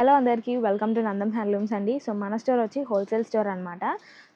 Hello అందరికీ welcome to Nandam handlooms అండి. So మన స్టోర్ వచ్చి హోల్సేల్ స్టోర్ అనమాట.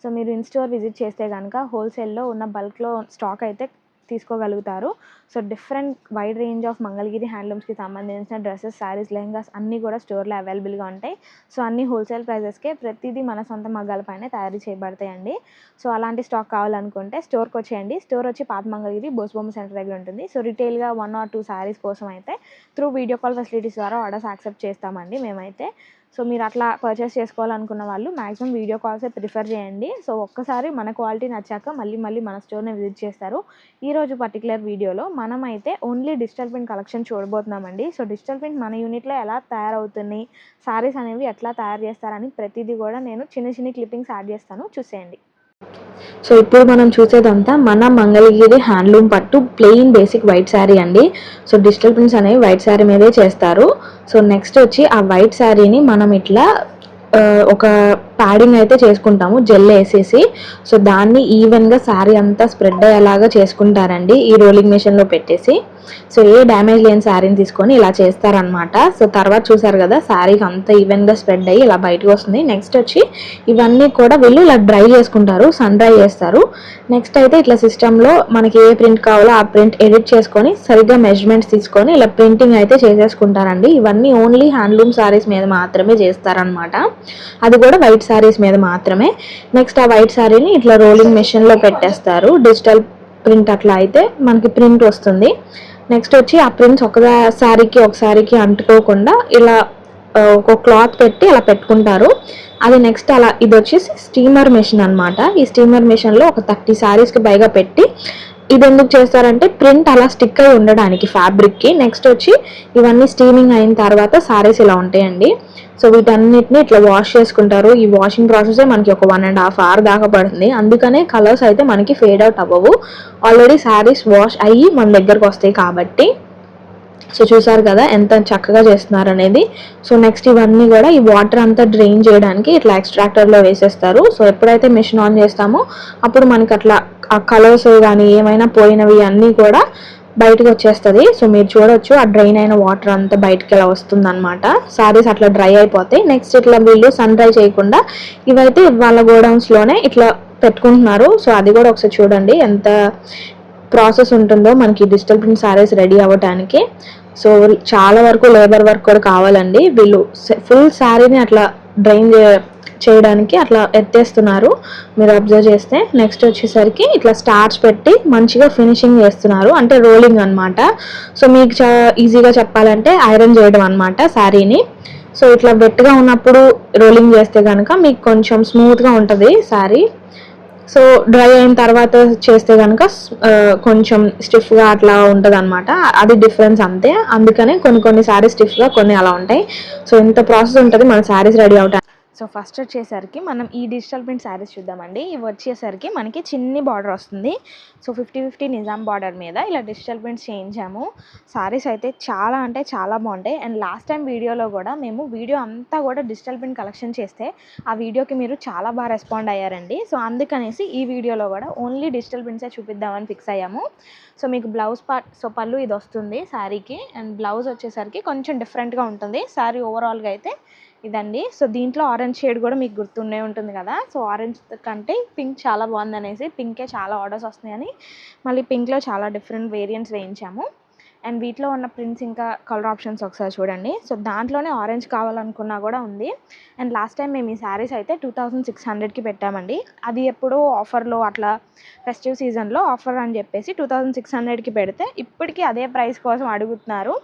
సో మీరు ఇన్ స్టోర్ విజిట్ చేస్తే కనుక హోల్సేల్లో ఉన్న బల్క్లో స్టాక్ అయితే తీసుకోగలుగుతారు. So different wide range of Mangalagiri హ్యాండ్లూమ్స్కి సంబంధించిన డ్రెస్సెస్, శారీస్, లెహంగాస్ అన్నీ కూడా స్టోర్లో అవైలబుల్గా ఉంటాయి. సో అన్నీ హోల్సేల్ ప్రైజెస్కే ప్రతిదీ మన సొంత మగ్గాలపైనే తయారు చేయబడతాయండి. సో అలాంటి స్టాక్ కావాలనుకుంటే స్టోర్కి వచ్చేయండి. స్టోర్ వచ్చి పాత మంగళగిరి బోస్బొమ్మ సెంటర్ దగ్గర ఉంటుంది. సో రిటైల్గా 1 or 2 శారీస్ కోసం అయితే త్రూ వీడియో కాల్ ఫెసిలిటీస్ ద్వారా ఆర్డర్స్ యాక్సెప్ట్ చేస్తామండి మేమైతే. సో మీరు అట్లా పర్చేస్ చేసుకోవాలనుకున్న వాళ్ళు మ్యాక్సిమం వీడియో కాల్సే ప్రిఫర్ చేయండి. సో ఒక్కసారి మన క్వాలిటీ నచ్చాక మళ్ళీ మన స్టోర్ని విజిట్ చేస్తారు. ఈరోజు పర్టికులర్ వీడియోలో మనమైతే ఓన్లీ డిజిటల్ ప్రింట్ కలెక్షన్ చూడబోతున్నామండి. సో డిజిటల్ ప్రింట్ మన యూనిట్లో ఎలా తయారవుతుంది, శారీస్ అనేవి ఎట్లా తయారు చేస్తారని ప్రతిదీ కూడా నేను చిన్న క్లిప్పింగ్స్ యాడ్ చేస్తాను, చూసేయండి. సో ఇప్పుడు మనం చూసేదంతా మన మంగళగిరి హ్యాండ్లూమ్ పట్టు ప్లెయిన్ బేసిక్ వైట్ శారీ అండి. సో డిజిటల్ ప్రింట్స్ అనేవి వైట్ శారీ మీదే చేస్తారు. సో నెక్స్ట్ వచ్చి ఆ వైట్ శారీని మనం ఇట్లా ఒక ప్యాడింగ్ అయితే చేసుకుంటాము జెల్ వేసేసి. సో దాన్ని ఈవెన్గా శారీ అంతా స్ప్రెడ్ అయ్యేలాగా చేసుకుంటారండి ఈ రోలింగ్ మెషిన్లో పెట్టేసి. సో ఏ డ్యామేజ్ లేని శారీని తీసుకొని ఇలా చేస్తారనమాట. సో తర్వాత చూసారు కదా శారీకి అంతా ఈవెన్గా స్ప్రెడ్ అయ్యి ఇలా బయటకు వస్తుంది. నెక్స్ట్ వచ్చి ఇవన్నీ కూడా వీళ్ళు ఇలా డ్రై చేసుకుంటారు, సన్ డ్రై చేస్తారు. నెక్స్ట్ అయితే ఇట్లా సిస్టంలో మనకి ఏ ప్రింట్ కావాలో ఆ ప్రింట్ ఎడిట్ చేసుకొని సరిగ్గా మెజర్మెంట్స్ తీసుకొని ఇలా ప్రింటింగ్ అయితే చేసేసుకుంటారండి. ఇవన్నీ ఓన్లీ హ్యాండ్లూమ్ శారీస్ మీద మాత్రమే చేస్తారనమాట, అది కూడా వైట్ శారీస్ మీద మాత్రమే. నెక్స్ట్ ఆ వైట్ శారీని ఇట్లా రోలింగ్ మెషిన్లో పెట్టేస్తారు. డిజిటల్ ప్రింట్ అట్లా అయితే మనకి ప్రింట్ వస్తుంది. నెక్స్ట్ వచ్చి ఆ ప్రింట్స్ ఒక శారీకి అంటుకోకుండా ఇలా ఒక క్లాత్ పెట్టి అలా పెట్టుకుంటారు. అది నెక్స్ట్ అలా ఇది వచ్చేసి స్టీమర్ మెషిన్ అనమాట. ఈ స్టీమర్ మెషిన్లో ఒక 30 శారీస్కి పైగా పెట్టి ఇది ఎందుకు చేస్తారంటే ప్రింట్ అలా స్టిక్ అయి ఉండడానికి ఫ్యాబ్రిక్కి. నెక్స్ట్ వచ్చి ఇవన్నీ స్టీమింగ్ అయిన తర్వాత శారీస్ ఇలా ఉంటాయండి. సో వీటన్నిటిని ఇట్లా వాష్ చేసుకుంటారు. ఈ వాషింగ్ ప్రాసెసే మనకి ఒక 1.5 hour దాకా పడుతుంది. అందుకనే కలర్స్ అయితే మనకి ఫేడ్ అవుట్ అవ్వవు, ఆల్రెడీ శారీస్ వాష్ అయ్యి మన దగ్గరకు వస్తాయి కాబట్టి. సో చూసారు కదా ఎంత చక్కగా చేస్తున్నారు అనేది. సో నెక్స్ట్ ఇవన్నీ కూడా ఈ వాటర్ అంతా డ్రైన్ చేయడానికి ఇట్లా ఎక్స్ట్రాక్టర్లో వేసేస్తారు. సో ఎప్పుడైతే మెషిన్ ఆన్ చేస్తామో అప్పుడు మనకి అట్లా ఆ కలర్స్ కానీ ఏమైనా పోయినవి అన్నీ కూడా బయటకు వచ్చేస్తుంది. సో మీరు చూడొచ్చు ఆ డ్రైన్ అయిన వాటర్ అంతా బయటకి ఇలా వస్తుంది అనమాట. శారీస్ అట్లా డ్రై అయిపోతాయి. నెక్స్ట్ ఇట్లా వీళ్ళు సన్ డ్రై చేయకుండా ఇవైతే వాళ్ళ గోడౌన్స్లోనే ఇట్లా పెట్టుకుంటున్నారు. సో అది కూడా ఒకసారి చూడండి ఎంత ప్రాసెస్ ఉంటుందో మనకి డిజిటల్ ప్రింట్ శారీస్ రెడీ అవ్వడానికి. సో చాలా వరకు లేబర్ వర్క్ కూడా కావాలండి. వీళ్ళు ఫుల్ శారీని అట్లా డ్రైన్ చేయడానికి అట్లా ఎత్తేస్తున్నారు మీరు అబ్జర్వ్ చేస్తే. నెక్స్ట్ వచ్చేసరికి ఇట్లా స్టార్చ్ పెట్టి మంచిగా ఫినిషింగ్ చేస్తున్నారు, అంటే రోలింగ్ అనమాట. సో మీకు ఈజీగా చెప్పాలంటే ఐరన్ చేయడం అనమాట శారీని. సో ఇట్లా వెట్గా ఉన్నప్పుడు రోలింగ్ చేస్తే కనుక మీకు కొంచెం స్మూత్గా ఉంటుంది శారీ. సో డ్రై అయిన తర్వాత చేస్తే కనుక కొంచెం స్టిఫ్గా అట్లా ఉంటుంది అనమాట. అది డిఫరెన్స్ అంతే. అందుకనే కొన్ని శారీస్ స్టిఫ్గా, కొన్ని అలా ఉంటాయి. సో ఇంత ప్రాసెస్ ఉంటుంది మన శారీస్ రెడీ అవడానికి. సో ఫస్ట్ వచ్చేసరికి మనం ఈ డిజిటల్ ప్రింట్ శారీస్ చూద్దామండి. ఇవి వచ్చేసరికి మనకి చిన్ని బార్డర్ వస్తుంది. సో 50-50 నిజాం బార్డర్ మీద ఇలా డిజిటల్ ప్రింట్స్ చేయించాము. శారీస్ అయితే చాలా అంటే చాలా బాగుంటాయి. అండ్ లాస్ట్ టైం వీడియోలో కూడా మేము వీడియో అంతా కూడా డిజిటల్ ప్రింట్ కలెక్షన్ చేస్తే ఆ వీడియోకి మీరు చాలా బాగా రెస్పాండ్ అయ్యారండి. సో అందుకనేసి ఈ వీడియోలో కూడా ఓన్లీ డిజిటల్ ప్రింట్సే చూపిద్దామని ఫిక్స్ అయ్యాము. సో మీకు బ్లౌజ్ పార్ట్, సో పళ్ళు ఇది వస్తుంది శారీకి. అండ్ బ్లౌజ్ వచ్చేసరికి కొంచెం డిఫరెంట్గా ఉంటుంది. శారీ ఓవరాల్గా అయితే ఇదండి. సో దీంట్లో ఆరెంజ్ షేడ్ కూడా మీకు గుర్తుండే ఉంటుంది కదా. సో ఆరెంజ్ కంటే పింక్ చాలా బాగుందనేసి పింకే చాలా ఆర్డర్స్ వస్తున్నాయని మళ్ళీ పింక్లో చాలా డిఫరెంట్ వేరియంట్స్ వేయించాము. అండ్ వీటిలో ఉన్న ప్రింట్స్ ఇంకా కలర్ ఆప్షన్స్ ఒకసారి చూడండి. సో దాంట్లోనే ఆరెంజ్ కావాలనుకున్నా కూడా ఉంది. అండ్ లాస్ట్ టైం మేము ఈ శారీస్ అయితే 2600కి పెట్టామండి. అది ఎప్పుడో ఆఫర్లో అట్లా ఫెస్టివ్ సీజన్లో ఆఫర్ అని చెప్పేసి 2600కి పెడితే ఇప్పటికీ అదే ప్రైస్ కోసం అడుగుతున్నారు.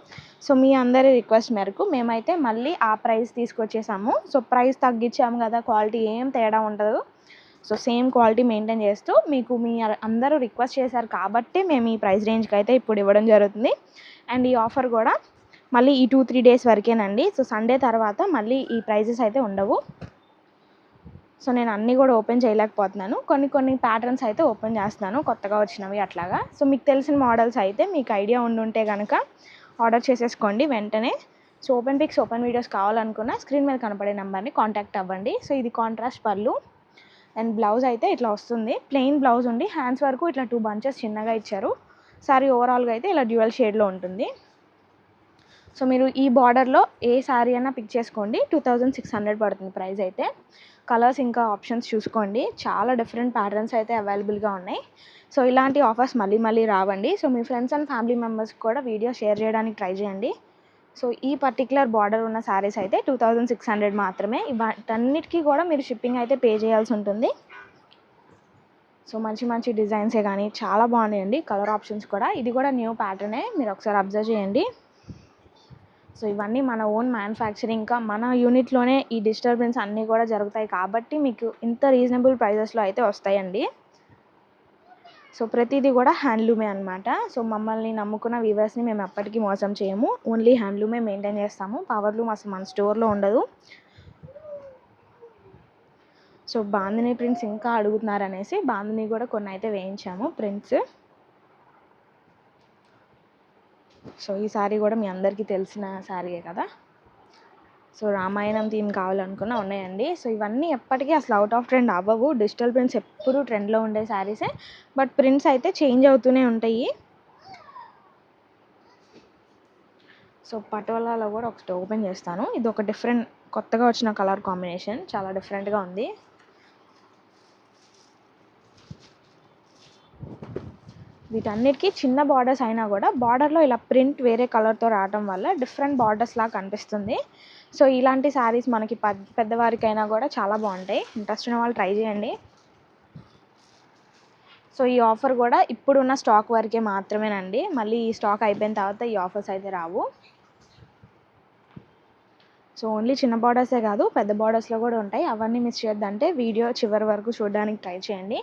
సో మీ అందరి రిక్వెస్ట్ మేరకు మేమైతే మళ్ళీ ఆ ప్రైస్ తీసుకొచ్చేసాము. సో ప్రైస్ తగ్గించాము కదా, క్వాలిటీ ఏం తేడా ఉండదు. సో సేమ్ క్వాలిటీ మెయింటైన్ చేస్తూ మీకు మీ అందరూ రిక్వెస్ట్ చేశారు కాబట్టి మేము ఈ ప్రైస్ రేంజ్కి అయితే ఇప్పుడు ఇవ్వడం జరుగుతుంది. అండ్ ఈ ఆఫర్ కూడా మళ్ళీ ఈ 2-3 డేస్ వరకేనండి. సో సండే తర్వాత మళ్ళీ ఈ ప్రైజెస్ అయితే ఉండవు. సో నేను అన్నీ కూడా ఓపెన్ చేయలేకపోతున్నాను, కొన్ని ప్యాటర్న్స్ అయితే ఓపెన్ చేస్తున్నాను కొత్తగా వచ్చినవి అట్లాగా. సో మీకు తెలిసిన మోడల్స్ అయితే మీకు ఐడియా ఉండుంటే కనుక ఆర్డర్ చేసేసుకోండి వెంటనే. So open pics, open videos కావాలనుకున్న స్క్రీన్ మీద కనపడే నెంబర్ని కాంటాక్ట్ అవ్వండి. సో ఇది కాంట్రాస్ట్ పళ్ళు. అండ్ బ్లౌజ్ అయితే ఇట్లా వస్తుంది, ప్లెయిన్ బ్లౌజ్ ఉండి హ్యాండ్స్ వరకు ఇట్లా 2 bunches చిన్నగా ఇచ్చారు. సారీ ఓవరాల్గా అయితే ఇలా డ్యూయల్ షేడ్లో ఉంటుంది. సో మీరు ఈ బార్డర్లో ఏ శారీ అయినా పిక్ చేసుకోండి, 2600 పడుతుంది ప్రైస్ అయితే. కలర్స్ ఇంకా ఆప్షన్స్ చూసుకోండి, చాలా డిఫరెంట్ ప్యాటర్న్స్ అయితే అవైలబుల్గా ఉన్నాయి. సో ఇలాంటి ఆఫర్స్ మళ్ళీ మళ్ళీ రావండి. So me friends and family మెంబర్స్కి కూడా వీడియో షేర్ చేయడానికి ట్రై చేయండి. సో ఈ పర్టికులర్ బార్డర్ ఉన్న శారీస్ అయితే 2600 మాత్రమే. వాటన్నిటికీ కూడా మీరు షిప్పింగ్ అయితే పే చేయాల్సి ఉంటుంది. సో మంచి మంచి డిజైన్సే కానీ చాలా బాగున్నాయండి, కలర్ ఆప్షన్స్ కూడా. ఇది కూడా న్యూ ప్యాటర్నే, మీరు ఒకసారి అబ్జర్వ్ చేయండి. సో ఇవన్నీ మన ఓన్ మ్యానుఫ్యాక్చరింగ్, ఇంకా మన యూనిట్లోనే ఈ డిస్టర్బెన్స్ అన్నీ కూడా జరుగుతాయి కాబట్టి మీకు ఇంత రీజనబుల్ ప్రైజెస్లో అయితే వస్తాయండి. సో ప్రతిదీ కూడా హ్యాండ్లూమే అనమాట. సో మమ్మల్ని నమ్ముకున్న వ్యూవర్స్ని మేము ఎప్పటికీ మోసం చేయము, ఓన్లీ హ్యాండ్లూమే మెయింటైన్ చేస్తాము. పవర్లూమ్ అసలు మన స్టోర్లో ఉండదు. సో బాందిని ప్రింట్స్ ఇంకా అడుగుతున్నారనేసి బాందిని కూడా కొన్ని అయితే వేయించాము ప్రింట్స్. సో ఈ శారీ కూడా మీ అందరికీ తెలిసిన శారీయే కదా. సో రామాయణం థీమ్ కావాలనుకున్నా ఉన్నాయండి. సో ఇవన్నీ ఎప్పటికీ అసలు అవుట్ ఆఫ్ ట్రెండ్ అవ్వవు. డిజిటల్ ప్రింట్స్ ఎప్పుడు ట్రెండ్లో ఉండే శారీసే, బట్ ప్రింట్స్ అయితే చేంజ్ అవుతూనే ఉంటాయి. సో పటోలాలో కూడా ఒకటి ఓపెన్ చేస్తాను. ఇది ఒక డిఫరెంట్ కొత్తగా వచ్చిన కలర్ కాంబినేషన్, చాలా డిఫరెంట్గా ఉంది. వీటన్నిటికీ చిన్న బార్డర్స్ అయినా కూడా బార్డర్లో ఇలా ప్రింట్ వేరే కలర్తో రావడం వల్ల డిఫరెంట్ బార్డర్స్ లాగా కనిపిస్తుంది. సో ఇలాంటి శారీస్ మనకి పెద్దవారికైనా కూడా చాలా బాగుంటాయి. ఇంట్రెస్ట్ ఉన్న వాళ్ళు ట్రై చేయండి. సో ఈ ఆఫర్ కూడా ఇప్పుడున్న స్టాక్ వరకే మాత్రమేనండి, మళ్ళీ ఈ స్టాక్ అయిపోయిన తర్వాత ఈ ఆఫర్స్ అయితే రావు. సో ఓన్లీ చిన్న బార్డర్సే కాదు, పెద్ద బార్డర్స్లో కూడా ఉంటాయి. అవన్నీ మిస్ చేయొద్దంటే వీడియో చివరి వరకు చూడడానికి ట్రై చేయండి.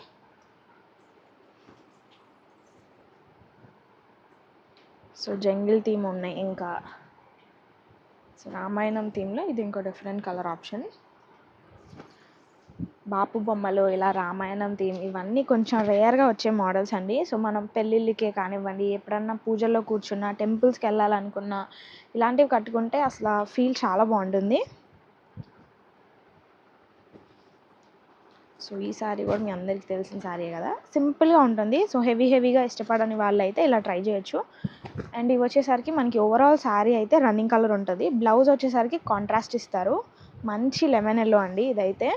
సో జంగిల్ థీమ్ ఉన్నాయి, ఇంకా సో రామాయణం థీమ్లో ఇది ఇంకో డిఫరెంట్ కలర్ ఆప్షన్. బాపు బొమ్మలు, ఇలా రామాయణం థీమ్, ఇవన్నీ కొంచెం రేర్గా వచ్చే మోడల్స్ అండి. సో మనం పెళ్ళిళ్ళకే కానివ్వండి, ఎప్పుడన్నా పూజల్లో కూర్చున్నా, టెంపుల్స్కి వెళ్ళాలనుకున్నా ఇలాంటివి కట్టుకుంటే అసలు ఫీల్ చాలా బాగుంటుంది. సో ఈ శారీ కూడా మీ అందరికీ తెలిసిన శారీ కదా, సింపుల్గా ఉంటుంది. సో హెవీగా ఇష్టపడని వాళ్ళు అయితే ఇలా ట్రై చేయొచ్చు. అండ్ ఇవి వచ్చేసరికి మనకి ఓవరాల్ శారీ అయితే రన్నింగ్ కలర్ ఉంటుంది. బ్లౌజ్ వచ్చేసరికి కాంట్రాస్ట్ ఇస్తారు, మంచి లెమన్ ఎల్లో అండి ఇదైతే.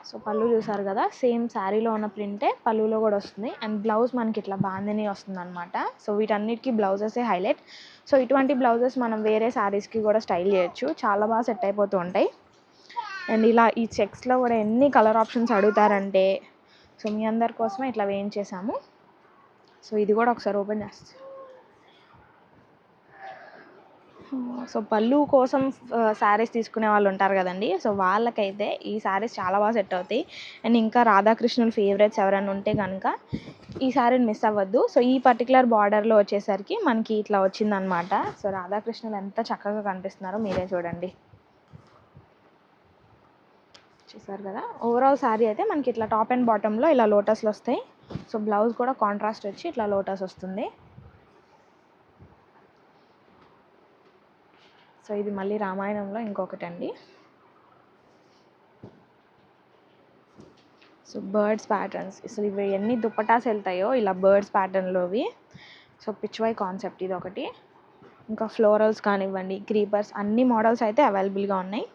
సో పళ్ళు చూసారు కదా, సేమ్ శారీలో ఉన్న ప్రింటే పళ్ళులో కూడా వస్తుంది. అండ్ బ్లౌజ్ మనకి ఇట్లా బాందిని వస్తుంది అనమాట. సో వీటన్నిటికీ బ్లౌజెసే హైలైట్. సో ఇటువంటి బ్లౌజెస్ మనం వేరే శారీస్కి కూడా స్టైల్ చేయొచ్చు, చాలా బాగా సెట్ అయిపోతూ ఉంటాయి. అండ్ ఇలా ఈ చెక్స్లో కూడా ఎన్ని కలర్ ఆప్షన్స్ అడుగుతారంటే, సో మీ అందరి కోసమే ఇట్లా వేయించేసాము. సో ఇది కూడా ఒకసారి ఓపెన్ చేస్తాను. సో పళ్ళు కోసం శారీస్ తీసుకునే వాళ్ళు ఉంటారు కదండి, సో వాళ్ళకైతే ఈ శారీస్ చాలా బాగా సెట్ అవుతాయి. అండ్ ఇంకా రాధాకృష్ణుల ఫేవరెట్స్ ఎవరైనా ఉంటే కనుక ఈ శారీని మిస్ అవ్వద్దు. సో ఈ పర్టికులర్ బార్డర్లో వచ్చేసరికి మనకి ఇట్లా వచ్చిందనమాట. సో రాధాకృష్ణులు ఎంత చక్కగా కనిపిస్తున్నారో మీరే చూడండి. చూసారు కదా, ఓవరాల్ శారీ అయితే మనకి ఇట్లా టాప్ అండ్ బాటంలో ఇలా లోటస్లు వస్తాయి. సో బ్లౌజ్ కూడా కాంట్రాస్ట్ వచ్చి ఇట్లా లోటస్ వస్తుంది. సో ఇది మళ్ళీ రామాయణంలో ఇంకొకటి అండి. సో బర్డ్స్ ప్యాటర్న్స్, అసలు ఇవి ఎన్ని దుప్పటాస్ వెళ్తాయో ఇలా బర్డ్స్ ప్యాటర్న్లోవి. సో పిచ్వై కాన్సెప్ట్ ఇది ఒకటి. ఇంకా ఫ్లోరల్స్ కానివ్వండి, క్రీపర్స్, అన్ని మోడల్స్ అయితే అవైలబుల్గా ఉన్నాయి.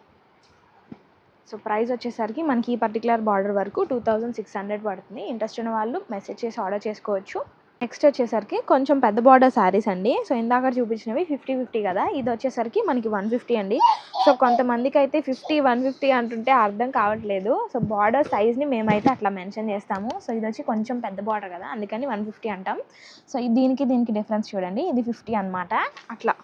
సో ప్రైస్ వచ్చేసరికి మనకి ఈ పర్టికులర్ బార్డర్ వరకు 2600 పడుతుంది. ఇంట్రెస్ట్ ఉన్న వాళ్ళు మెసేజ్ చేసి ఆర్డర్ చేసుకోవచ్చు. నెక్స్ట్ వచ్చేసరికి కొంచెం పెద్ద బార్డర్ శారీస్ అండి. సో ఇందాక చూపించినవి 50-50 కదా, ఇది వచ్చేసరికి మనకి 150 అండి. సో కొంతమందికి అయితే 50-150 అంటుంటే అర్థం కావట్లేదు. సో బార్డర్ సైజ్ని మేమైతే అట్లా మెన్షన్ చేస్తాము. సో ఇది వచ్చి కొంచెం పెద్ద బార్డర్ కదా, అందుకని 150 అంటాం. సో దీనికి డిఫరెన్స్ చూడండి, ఇది 50 అనమాట అట్లా.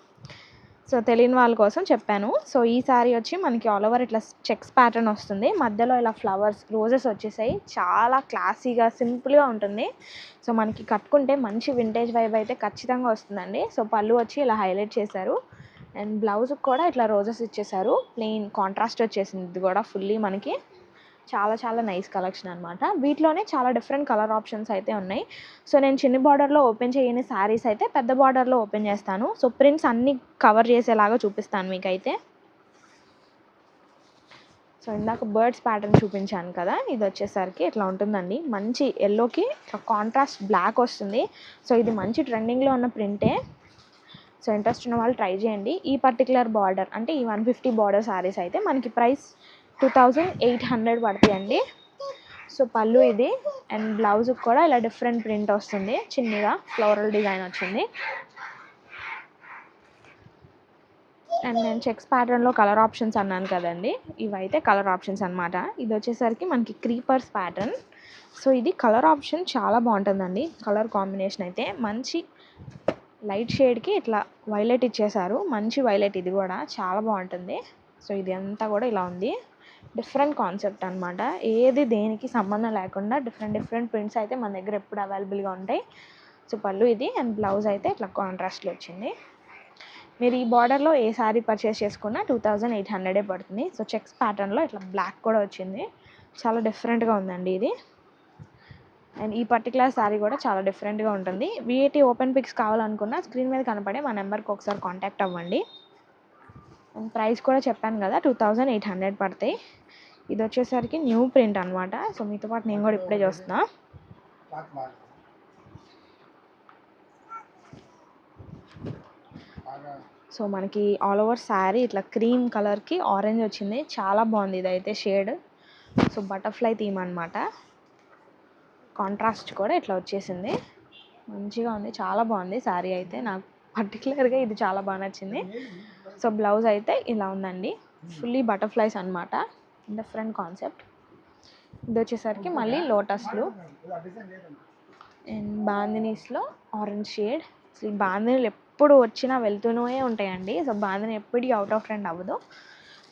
సో తెలియని వాళ్ళ కోసం చెప్పాను. సో ఈ శారీ వచ్చి మనకి ఆల్ ఓవర్ ఇట్లా చెక్స్ ప్యాటర్న్ వస్తుంది, మధ్యలో ఇలా ఫ్లవర్స్ రోజెస్ వచ్చేసాయి. చాలా క్లాసీగా సింపుల్గా ఉంటుంది. సో మనకి కట్టుకుంటే మంచి వింటేజ్ వైబ్ అయితే ఖచ్చితంగా వస్తుందండి. సో పళ్ళు వచ్చి ఇలా హైలైట్ చేశారు. అండ్ బ్లౌజ్కి కూడా ఇట్లా రోజెస్ ఇచ్చేసారు, ప్లెయిన్ కాంట్రాస్ట్ వచ్చేసింది. ఇది కూడా ఫుల్లీ మనకి చాలా నైస్ కలెక్షన్ అనమాట. వీటిలోనే చాలా డిఫరెంట్ కలర్ ఆప్షన్స్ అయితే ఉన్నాయి. సో నేను చిన్న బార్డర్లో ఓపెన్ చేయని శారీస్ అయితే పెద్ద బార్డర్లో ఓపెన్ చేస్తాను. సో ప్రింట్స్ అన్నీ కవర్ చేసేలాగా చూపిస్తాను మీకైతే. సో ఇందాక బర్డ్స్ ప్యాటర్న్ చూపించాను కదా, ఇది వచ్చేసరికి ఇట్లా ఉంటుందండి. మంచి ఎల్లోకి ఇట్లా కాంట్రాస్ట్ బ్లాక్ వస్తుంది. సో ఇది మంచి ట్రెండింగ్లో ఉన్న ప్రింటే. సో ఇంట్రెస్ట్ ఉన్న వాళ్ళు ట్రై చేయండి. ఈ పర్టికులర్ బార్డర్ అంటే ఈ 150 బార్డర్ శారీస్ అయితే మనకి ప్రైస్ 2800 పడుతాయండి. సో పళ్ళు ఇది, అండ్ బ్లౌజ్కి కూడా ఇలా డిఫరెంట్ ప్రింట్ వస్తుంది, చిన్నగా ఫ్లోరల్ డిజైన్ వచ్చింది. అండ్ నేను చెక్స్ ప్యాటర్న్లో కలర్ ఆప్షన్స్ అన్నాను కదండి, ఇవైతే కలర్ ఆప్షన్స్ అనమాట. ఇది వచ్చేసరికి మనకి క్రీపర్స్ ప్యాటర్న్. సో ఇది కలర్ ఆప్షన్ చాలా బాగుంటుందండి. కలర్ కాంబినేషన్ అయితే మంచి లైట్ షేడ్కి ఇట్లా వైలెట్ ఇచ్చేసారు, మంచి వైలెట్, ఇది కూడా చాలా బాగుంటుంది. సో ఇది అంతా కూడా ఇలా ఉంది, డిఫరెంట్ కాన్సెప్ట్ అనమాట. ఏది దేనికి సంబంధం లేకుండా డిఫరెంట్ ప్రింట్స్ అయితే మన దగ్గర ఎప్పుడు అవైలబుల్గా ఉంటాయి. సో పళ్ళు ఇది, అండ్ బ్లౌజ్ అయితే ఇట్లా కాంట్రాస్ట్లో వచ్చింది. మీరు ఈ బార్డర్లో ఏ శారీ పర్చేస్ చేసుకున్నా 2800 పడుతుంది. సో చెక్స్ ప్యాటర్న్లో ఇట్లా బ్లాక్ కూడా వచ్చింది, చాలా డిఫరెంట్గా ఉందండి ఇది. అండ్ ఈ పర్టికులర్ శారీ కూడా చాలా డిఫరెంట్గా ఉంటుంది. వీటి ఓపెన్ పిక్స్ కావాలనుకున్నా స్క్రీన్ మీద కనపడే మా నెంబర్కి ఒకసారి కాంటాక్ట్ అవ్వండి. అండ్ ప్రైస్ కూడా చెప్పాను కదా, 2800 పడతాయి. ఇది వచ్చేసరికి న్యూ ప్రింట్ అనమాట. సో మీతో పాటు నేను కూడా ఇప్పుడే చూస్తున్నా. సో మనకి ఆల్ ఓవర్ శారీ ఇట్లా క్రీమ్ కలర్కి ఆరెంజ్ వచ్చింది, చాలా బాగుంది ఇదైతే షేడ్. సో బటర్ఫ్లై థీమ్ అనమాట. కాంట్రాస్ట్ కూడా ఇట్లా వచ్చేసింది, మంచిగా ఉంది, చాలా బాగుంది శారీ అయితే. నాకు పర్టికులర్గా ఇది చాలా బాగా నచ్చింది. సో బ్లౌజ్ అయితే ఇలా ఉందండి, ఫుల్లీ బటర్ఫ్లైస్ అనమాట, డిఫరెంట్ కాన్సెప్ట్. ఇది వచ్చేసరికి మళ్ళీ లోటస్లు అండ్ బాందినీస్లో ఆరెంజ్ షేడ్. అసలు ఈ బాందినీలు ఎప్పుడు వచ్చినా వెళ్తూనే ఉంటాయండి. సో బాందిని ఎప్పటికీ అవుట్ ఆఫ్ ట్రెండ్ అవ్వదు.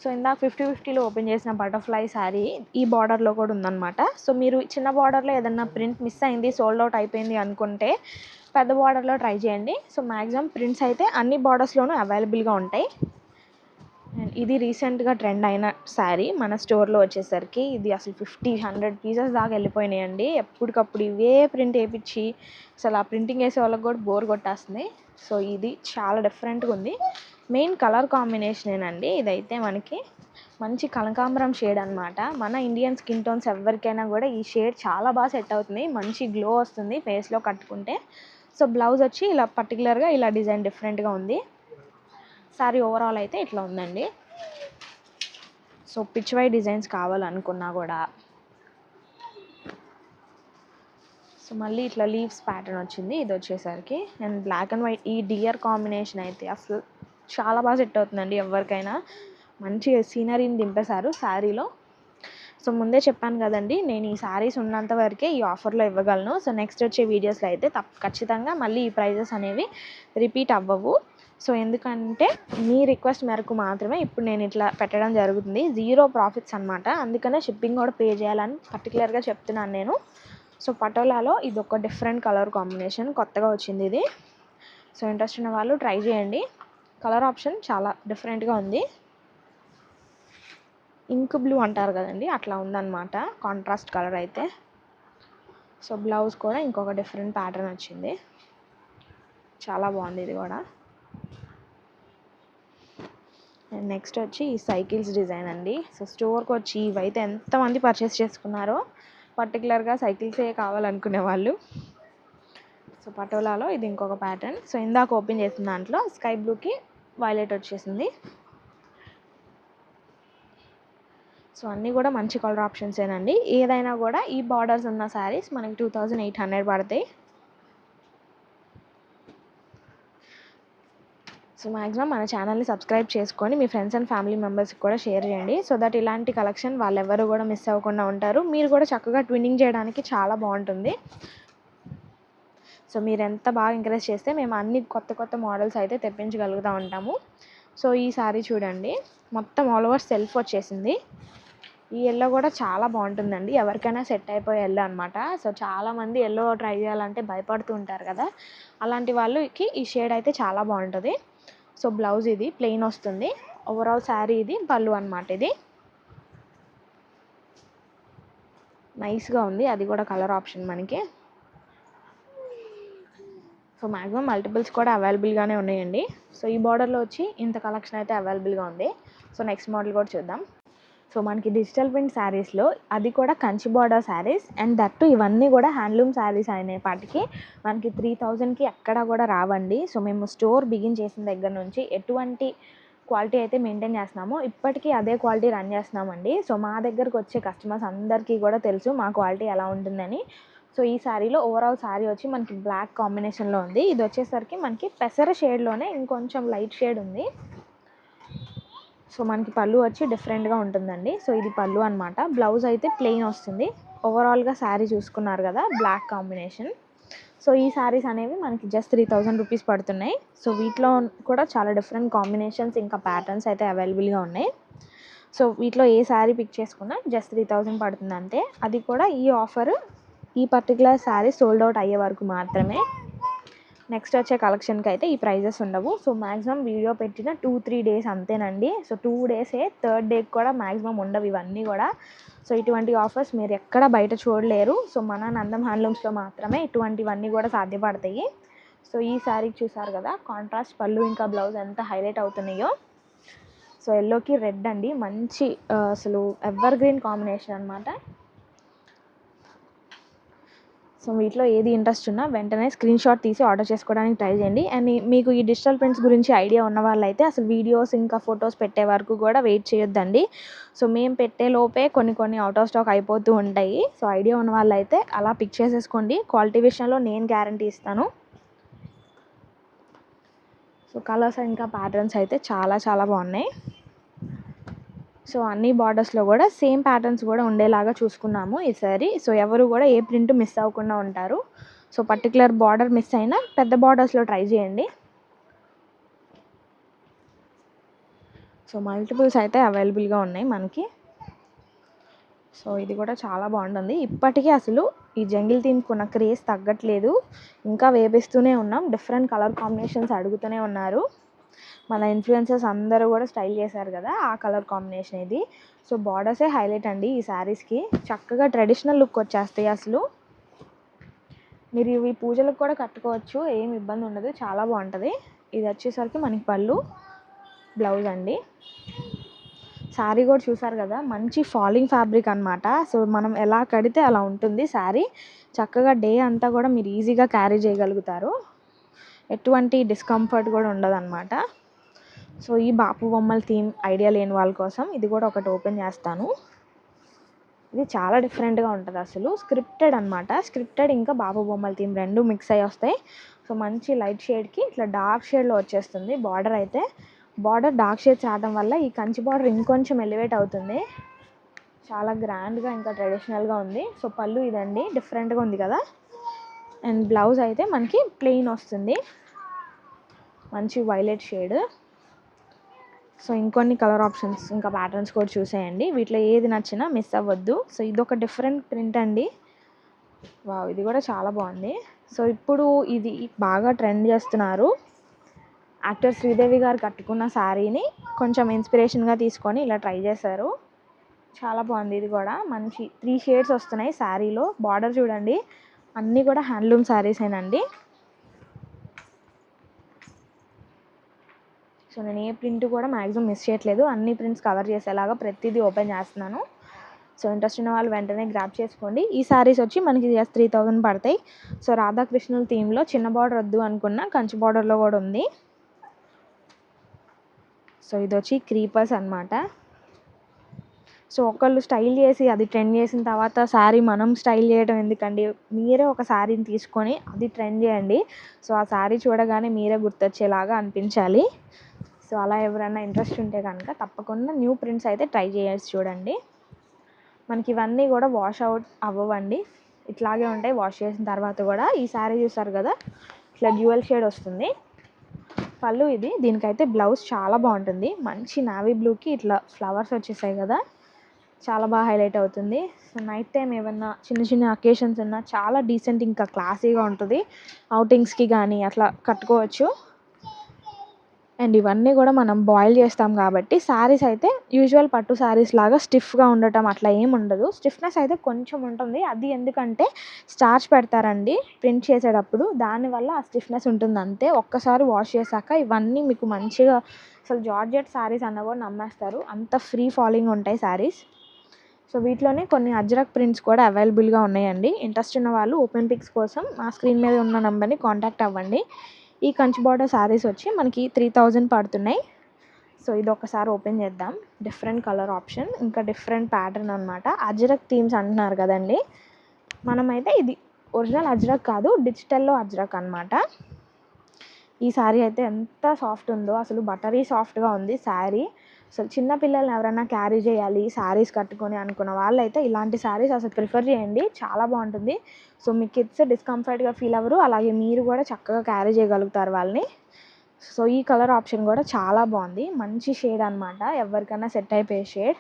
సో ఇందాక 50-50లో ఓపెన్ చేసిన బటర్ఫ్లై శారీ ఈ బార్డర్లో కూడా ఉందన్నమాట. సో మీరు చిన్న బార్డర్లో ఏదన్నా ప్రింట్ మిస్ అయింది, సోల్డ్ అవుట్ అయిపోయింది అనుకుంటే పెద్ద బార్డర్లో ట్రై చేయండి. సో మ్యాక్సిమం ప్రింట్స్ అయితే అన్ని బార్డర్స్లోనూ అవైలబుల్గా ఉంటాయి. అండ్ ఇది రీసెంట్గా ట్రెండ్ అయిన శారీ మన స్టోర్లో వచ్చేసరికి ఇది అసలు 50-100 పీసెస్ దాకా వెళ్ళిపోయినాయండి. ఎప్పటికప్పుడు ఇవే ప్రింట్ వేయించి అసలు ఆ ప్రింటింగ్ వేసే వాళ్ళకి కూడా బోర్ కొట్టేస్తుంది. సో ఇది చాలా డిఫరెంట్గా ఉంది. మెయిన్ కలర్ కాంబినేషనేనండి ఇదైతే. మనకి మంచి కనకాంబరం షేడ్ అనమాట. మన ఇండియన్ స్కిన్ టోన్స్ ఎవరికైనా కూడా ఈ షేడ్ చాలా బాగా సెట్ అవుతుంది, మంచి గ్లో వస్తుంది ఫేస్లో కట్టుకుంటే. సో బ్లౌజ్ వచ్చి ఇలా పర్టికులర్గా ఇలా డిజైన్ డిఫరెంట్గా ఉంది. శారీ ఓవరాల్ అయితే ఇట్లా ఉందండి. సో పిచ్ వై డిజైన్స్ కావాలనుకున్నా కూడా. సో మళ్ళీ ఇట్లా లీవ్స్ ప్యాటర్న్ వచ్చింది ఇది వచ్చేసరికి. అండ్ బ్లాక్ అండ్ వైట్ ఈ డియర్ కాంబినేషన్ అయితే అసలు చాలా బాగా సెట్ అవుతుందండి ఎవరికైనా. మంచి సీనరీని దింపేశారు శారీలో. సో ముందే చెప్పాను కదండి, నేను ఈ శారీస్ ఉన్నంత వరకే ఈ ఆఫర్లో ఇవ్వగలను. సో నెక్స్ట్ వచ్చే వీడియోస్లో అయితే ఖచ్చితంగా మళ్ళీ ఈ ప్రైజెస్ అనేవి రిపీట్ అవ్వవు. సో ఎందుకంటే మీ రిక్వెస్ట్ మేరకు మాత్రమే ఇప్పుడు నేను ఇట్లా పెట్టడం జరుగుతుంది. 0 ప్రాఫిట్స్ అనమాట, అందుకనే షిప్పింగ్ కూడా పే చేయాలని పర్టికులర్గా చెప్తున్నాను నేను. సో పటోలాలో ఇది ఒక డిఫరెంట్ కలర్ కాంబినేషన్, కొత్తగా వచ్చింది ఇది. సో ఇంట్రెస్ట్ ఉన్న వాళ్ళు ట్రై చేయండి. కలర్ ఆప్షన్ చాలా డిఫరెంట్గా ఉంది, ఇంక్ బ్లూ అంటారు కదండి, అట్లా ఉందన్నమాట కాంట్రాస్ట్ కలర్ అయితే. సో బ్లౌజ్ కూడా ఇంకొక డిఫరెంట్ ప్యాటర్న్ వచ్చింది, చాలా బాగుంది ఇది కూడా. అండ్ నెక్స్ట్ వచ్చి ఈ సైకిల్స్ డిజైన్ అండి. సో స్టోర్కి వచ్చి ఇవైతే ఎంతమంది పర్చేస్ చేసుకున్నారో, పర్టికులర్గా సైకిల్సే కావాలనుకునే వాళ్ళు. సో పటోలాలో ఇది ఇంకొక ప్యాటర్న్. సో ఇందాక ఓపెన్ చేసిన దాంట్లో స్కై బ్లూకి వైలెట్ వచ్చేసింది. సో అన్నీ కూడా మంచి కలర్ ఆప్షన్సేనండి. ఏదైనా కూడా ఈ బార్డర్స్ ఉన్న శారీస్ మనకి 2800 పడతాయి. సో మ్యాక్సిమం మన ఛానల్ని సబ్స్క్రైబ్ చేసుకొని మీ ఫ్రెండ్స్ అండ్ ఫ్యామిలీ మెంబర్స్కి కూడా షేర్ చేయండి. సో దట్ ఇలాంటి కలెక్షన్ వాళ్ళెవరు కూడా మిస్ అవ్వకుండా ఉంటారు. మీరు కూడా చక్కగా ట్విన్నింగ్ చేయడానికి చాలా బాగుంటుంది. సో మీరు ఎంత బాగా ఎంకరేజ్ చేస్తే మేము అన్ని కొత్త మోడల్స్ అయితే తెప్పించగలుగుతూ ఉంటాము. సో ఈ శారీ చూడండి, మొత్తం ఆల్ ఓవర్ సెల్ఫ్ వచ్చేసింది. ఈ ఎల్లో కూడా చాలా బాగుంటుందండి, ఎవరికైనా సెట్ అయిపోయే ఎల్లో అనమాట. సో చాలామంది ఎల్లో ట్రై చేయాలంటే భయపడుతూ ఉంటారు కదా, అలాంటి వాళ్ళకి ఈ షేడ్ అయితే చాలా బాగుంటుంది. సో బ్లౌజ్ ఇది ప్లెయిన్ వస్తుంది, ఓవరాల్ శారీ ఇది పళ్ళు అనమాట. ఇది నైస్గా ఉంది, అది కూడా కలర్ ఆప్షన్ మనకి. సో మ్యాక్సిమం మల్టిపుల్స్ కూడా అవైలబుల్గానే ఉన్నాయండి. సో ఈ బార్డర్లో వచ్చి ఇంత కలెక్షన్ అయితే అవైలబుల్గా ఉంది. సో నెక్స్ట్ మోడల్ కూడా చూద్దాం. సో మనకి డిజిటల్ ప్రింట్ శారీస్లో అది కూడా Kanchi border saris, and that ఇవన్నీ కూడా హ్యాండ్లూమ్ శారీస్ అనేపాటికి మనకి 3000కి ఎక్కడా కూడా రావండి. సో మేము స్టోర్ బిగిన్ చేసిన దగ్గర నుంచి ఎటువంటి క్వాలిటీ అయితే మెయింటైన్ చేస్తున్నామో ఇప్పటికీ అదే క్వాలిటీ రన్ చేస్తున్నామండి. సో మా దగ్గరకు వచ్చే కస్టమర్స్ అందరికీ కూడా తెలుసు మా క్వాలిటీ ఎలా ఉంటుందని. సో ఈ శారీలో ఓవరాల్ శారీ వచ్చి మనకి బ్లాక్ కాంబినేషన్లో ఉంది. ఇది వచ్చేసరికి మనకి పెసర షేడ్లోనే ఇంకొంచెం లైట్ షేడ్ ఉంది. సో మనకి పళ్ళు వచ్చి డిఫరెంట్గా ఉంటుందండి. సో ఇది పళ్ళు అనమాట. బ్లౌజ్ అయితే ప్లెయిన్ వస్తుంది. ఓవరాల్గా శారీ చూసుకున్నారు కదా, బ్లాక్ కాంబినేషన్. సో ఈ శారీస్ అనేవి మనకి జస్ట్ 3000 రూపీస్ పడుతున్నాయి. సో వీటిలో కూడా చాలా డిఫరెంట్ కాంబినేషన్స్ ఇంకా ప్యాటర్న్స్ అయితే అవైలబుల్గా ఉన్నాయి. సో వీటిలో ఏ శారీ పిక్ చేసుకున్నా జస్ట్ 3000 పడుతుంది అంతే. అది కూడా ఈ ఆఫర్ ఈ పర్టికులర్ శారీ సోల్డ్ అవుట్ అయ్యే వరకు మాత్రమే. నెక్స్ట్ వచ్చే కలెక్షన్కి అయితే ఈ ప్రైజెస్ ఉండవు. సో మ్యాక్సిమం వీడియో పెట్టిన 2-3 డేస్ అంతేనండి. సో 2 డేసే, థర్డ్ డేకి కూడా మ్యాక్సిమం ఉండవు ఇవన్నీ కూడా. సో ఇటువంటి ఆఫర్స్ మీరు ఎక్కడ బయట చూడలేరు. సో మన నందం హ్యాండ్లూమ్స్లో మాత్రమే ఇటువంటివన్నీ కూడా సాధ్యపడతాయి. సో ఈ శారీకి చూసారు కదా, కాంట్రాస్ట్ పళ్ళు ఇంకా బ్లౌజ్ ఎంత హైలైట్ అవుతున్నాయో. సో ఎల్లోకి రెడ్ అండి, మంచి అసలు ఎవర్ గ్రీన్ కాంబినేషన్ అనమాట. సో వీటిలో ఏది ఇంట్రెస్ట్ ఉన్నా వెంటనే స్క్రీన్ షాట్ తీసి ఆర్డర్ చేసుకోవడానికి ట్రై చేయండి. అండ్ మీకు ఈ డిజిటల్ ప్రింట్స్ గురించి ఐడియా ఉన్న వాళ్ళైతే అసలు వీడియోస్ ఇంకా ఫొటోస్ పెట్టే వరకు కూడా వెయిట్ చేయొద్దండి. సో మేము పెట్టే లోపే కొన్ని అవుట్ ఆఫ్ స్టాక్ అయిపోతూ ఉంటాయి. సో ఐడియా ఉన్న వాళ్ళైతే అలా పిక్ చేసేసుకోండి. క్వాలిటీ విషయంలో నేను గ్యారంటీ ఇస్తాను. సో కలర్స్ ఇంకా ప్యాటర్న్స్ అయితే చాలా బాగున్నాయి. సో అన్ని బార్డర్స్లో కూడా సేమ్ ప్యాటర్న్స్ కూడా ఉండేలాగా చూసుకున్నాము ఈసారి. సో ఎవరు కూడా ఏ ప్రింట్ మిస్ అవ్వకుండా ఉంటారు. సో పర్టికులర్ బార్డర్ మిస్ అయినా పెద్ద బార్డర్స్లో ట్రై చేయండి. సో మల్టిపుల్స్ అయితే అవైలబుల్గా ఉన్నాయి మనకి. సో ఇది కూడా చాలా బాగుంటుంది. ఇప్పటికీ అసలు ఈ జంగిల్ థీమ్కి ఉన్న క్రేజ్ తగ్గట్లేదు. ఇంకా వేపిస్తూనే ఉన్నాం. డిఫరెంట్ కలర్ కాంబినేషన్స్ అడుగుతూనే ఉన్నారు. మన ఇన్ఫ్లుయెన్సర్స్ అందరూ కూడా స్టైల్ చేశారు కదా, ఆ కలర్ కాంబినేషన్ ఇది. సో బార్డర్సే హైలైట్ అండి ఈ శారీస్కి. చక్కగా ట్రెడిషనల్ లుక్ వచ్చేస్తాయి అసలు. మీరు ఇవి పూజలకు కూడా కట్టుకోవచ్చు, ఏం ఇబ్బంది ఉండదు, చాలా బాగుంటుంది. ఇది వచ్చేసరికి మనకి పళ్ళు, బ్లౌజ్ అండి. శారీ కూడా చూసారు కదా, మంచి ఫాలింగ్ ఫ్యాబ్రిక్ అనమాట. సో మనం ఎలా కడితే అలా ఉంటుంది శారీ. చక్కగా డే అంతా కూడా మీరు ఈజీగా క్యారీ చేయగలుగుతారు. ఎటువంటి డిస్కంఫర్ట్ కూడా ఉండదు అనమాట. సో ఈ బాపు బొమ్మల థీమ్ ఐడియా లేని వాళ్ళ కోసం ఇది కూడా ఒకటి ఓపెన్ చేస్తాను. ఇది చాలా డిఫరెంట్గా ఉంటుంది అసలు. స్క్రిప్టెడ్ అనమాట. స్క్రిప్టెడ్ ఇంకా బాపు బొమ్మల థీమ్ రెండు మిక్స్ అయ్యి వస్తాయి. సో మంచి లైట్ షేడ్కి ఇట్లా డార్క్ షేడ్లో వచ్చేస్తుంది బార్డర్ అయితే. బార్డర్ డార్క్ షేడ్స్ రావడం వల్ల ఈ కంచి బార్డర్ ఇంకొంచెం ఎలివేట్ అవుతుంది. చాలా గ్రాండ్గా ఇంకా ట్రెడిషనల్గా ఉంది. సో పళ్ళు ఇదండి, డిఫరెంట్గా ఉంది కదా. అండ్ బ్లౌజ్ అయితే మనకి ప్లెయిన్ వస్తుంది, మంచి వైలెట్ షేడ్. సో ఇంకొన్ని కలర్ ఆప్షన్స్ ఇంకా ప్యాటర్న్స్ కూడా చూసేయండి. వీటిలో ఏది నచ్చినా మిస్ అవ్వద్దు. సో ఇదొక డిఫరెంట్ ప్రింట్ అండి. వావ్, ఇది కూడా చాలా బాగుంది. సో ఇప్పుడు ఇది బాగా ట్రెండ్ చేస్తున్నారు. యాక్టర్ శ్రీదేవి గారు కట్టుకున్న శారీని కొంచెం ఇన్స్పిరేషన్గా తీసుకొని ఇలా ట్రై చేశారు. చాలా బాగుంది. ఇది కూడా మంచి 3 షేడ్స్ వస్తున్నాయి శారీలో. బార్డర్ చూడండి, అన్నీ కూడా హ్యాండ్లూమ్ శారీసేనండి. సో నేను ఏ ప్రింట్ కూడా మ్యాక్సిమం మిస్ చేయట్లేదు. అన్ని ప్రింట్స్ కవర్ చేసేలాగా ప్రతిదీ ఓపెన్ చేస్తున్నాను. సో ఇంట్రెస్ట్ ఉన్న వాళ్ళు వెంటనే గ్రాప్ చేసుకోండి. ఈ శారీస్ వచ్చి మనకి జస్ట్ 3000 పడతాయి. సో రాధాకృష్ణుల థీమ్లో చిన్న బార్డర్ వద్దు అనుకున్న కంచి బార్డర్లో కూడా ఉంది. సో ఇది వచ్చి క్రీపర్స్ అనమాట. సో ఒకళ్ళు స్టైల్ చేసి అది ట్రెండ్ చేసిన తర్వాత శారీ మనం స్టైల్ చేయడం ఎందుకండి, మీరే ఒక శారీని తీసుకొని అది ట్రెండ్ చేయండి. సో ఆ శారీ చూడగానే మీరే గుర్తొచ్చేలాగా అనిపించాలి. సో అలా ఎవరైనా ఇంట్రెస్ట్ ఉంటే కనుక తప్పకుండా న్యూ ప్రింట్స్ అయితే ట్రై చేసి చూడండి. మనకి ఇవన్నీ కూడా వాష్ అవుట్ అవ్వండి, ఇట్లాగే ఉంటాయి వాష్ చేసిన తర్వాత కూడా. ఈ శారీ చూసారు కదా, ఇట్లా డ్యూయల్ షేడ్ వస్తుంది పళ్ళు ఇది. దీనికైతే బ్లౌజ్ చాలా బాగుంటుంది. మంచి నావీ బ్లూకి ఇట్లా ఫ్లవర్స్ వచ్చేసాయి కదా, చాలా బాగా హైలైట్ అవుతుంది. సో నైట్ టైం ఏమన్నా చిన్న అకేషన్స్ ఉన్నా చాలా డీసెంట్ ఇంకా క్లాసీగా ఉంటుంది. అవుటింగ్స్కి కానీ అట్లా కట్టుకోవచ్చు. అండ్ ఇవన్నీ కూడా మనం బాయిల్ చేస్తాం కాబట్టి శారీస్ అయితే యూజువల్ పట్టు శారీస్ లాగా స్టిఫ్గా ఉండటం అట్లా ఏమి ఉండదు. స్టిఫ్నెస్ అయితే కొంచెం ఉంటుంది. అది ఎందుకంటే స్టార్చ్ పెడతారండి ప్రింట్ చేసేటప్పుడు, దానివల్ల ఆ స్టిఫ్నెస్ ఉంటుంది అంతే. ఒక్కసారి వాష్ చేశాక ఇవన్నీ మీకు మంచిగా అసలు జార్జెట్ శారీస్ అన్న కూడా నమ్మేస్తారు, అంత ఫ్రీ ఫాలింగ్ ఉంటాయి శారీస్. సో వీటిలోనే కొన్ని అజ్రక్ ప్రింట్స్ కూడా అవైలబుల్గా ఉన్నాయండి. ఇంట్రెస్ట్ ఉన్న వాళ్ళు ఓపెన్ పిక్స్ కోసం మా స్క్రీన్ మీద ఉన్న నెంబర్ని కాంటాక్ట్ అవ్వండి. ఈ కంచి బార్డర్ శారీస్ వచ్చి మనకి 3000 పడుతున్నాయి. సో ఇది ఒకసారి ఓపెన్ చేద్దాం. డిఫరెంట్ కలర్ ఆప్షన్, ఇంకా డిఫరెంట్ ప్యాటర్న్ అనమాట. అజ్రక్ థీమ్స్ అంటున్నారు కదండి, మనమైతే ఇది ఒరిజినల్ అజ్రక్ కాదు, డిజిటల్లో అజ్రక్ అనమాట. ఈ శారీ అయితే ఎంత సాఫ్ట్ ఉందో, అసలు బటరీ సాఫ్ట్గా ఉంది శారీ. అసలు చిన్నపిల్లల్ని ఎవరైనా క్యారీ చేయాలి శారీస్ కట్టుకొని అనుకున్న వాళ్ళైతే ఇలాంటి శారీస్ అసలు ప్రిఫర్ చేయండి, చాలా బాగుంటుంది. సో మీ కిడ్స్ డిస్కంఫర్ట్గా ఫీల్ అవ్వరు, అలాగే మీరు కూడా చక్కగా క్యారీ చేయగలుగుతారు వాళ్ళని. సో ఈ కలర్ ఆప్షన్ కూడా చాలా బాగుంది, మంచి షేడ్ అనమాట, ఎవరికైనా సెట్ అయిపోయే షేడ్.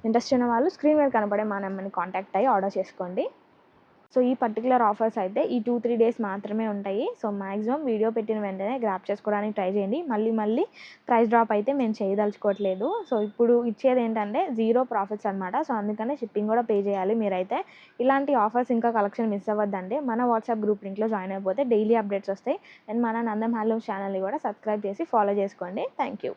ఇంట్రెస్ట్ ఉన్న వాళ్ళు స్క్రీన్ మీద కనపడే మా నెంబర్ని కాంటాక్ట్ అయ్యి ఆర్డర్ చేసుకోండి. సో ఈ పర్టికులర్ ఆఫర్స్ అయితే ఈ 2-3 డేస్ మాత్రమే ఉంటాయి. సో మ్యాక్సిమం వీడియో పెట్టిన వెంటనే గ్రాప్ చేసుకోవడానికి ట్రై చేయండి. మళ్ళీ ప్రైస్ డ్రాప్ అయితే మేము చేయదలుచుకోవట్లేదు. సో ఇప్పుడు ఇచ్చేది ఏంటంటే 0 ప్రాఫిట్స్ అనమాట. సో అందుకనే షిప్పింగ్ కూడా పే చేయాలి మీరైతే. ఇలాంటి ఆఫర్స్ ఇంకా కలెక్షన్ మిస్ అవ్వద్దంటే మన వాట్సాప్ గ్రూప్ లింక్లో జాయిన్ అయిపోతే డైలీ అప్డేట్స్ వస్తాయి. అండ్ మన నందం హ్యాండ్లూమ్స్ ఛానల్ని కూడా సబ్స్క్రైబ్ చేసి ఫాలో చేసుకోండి. Thank you.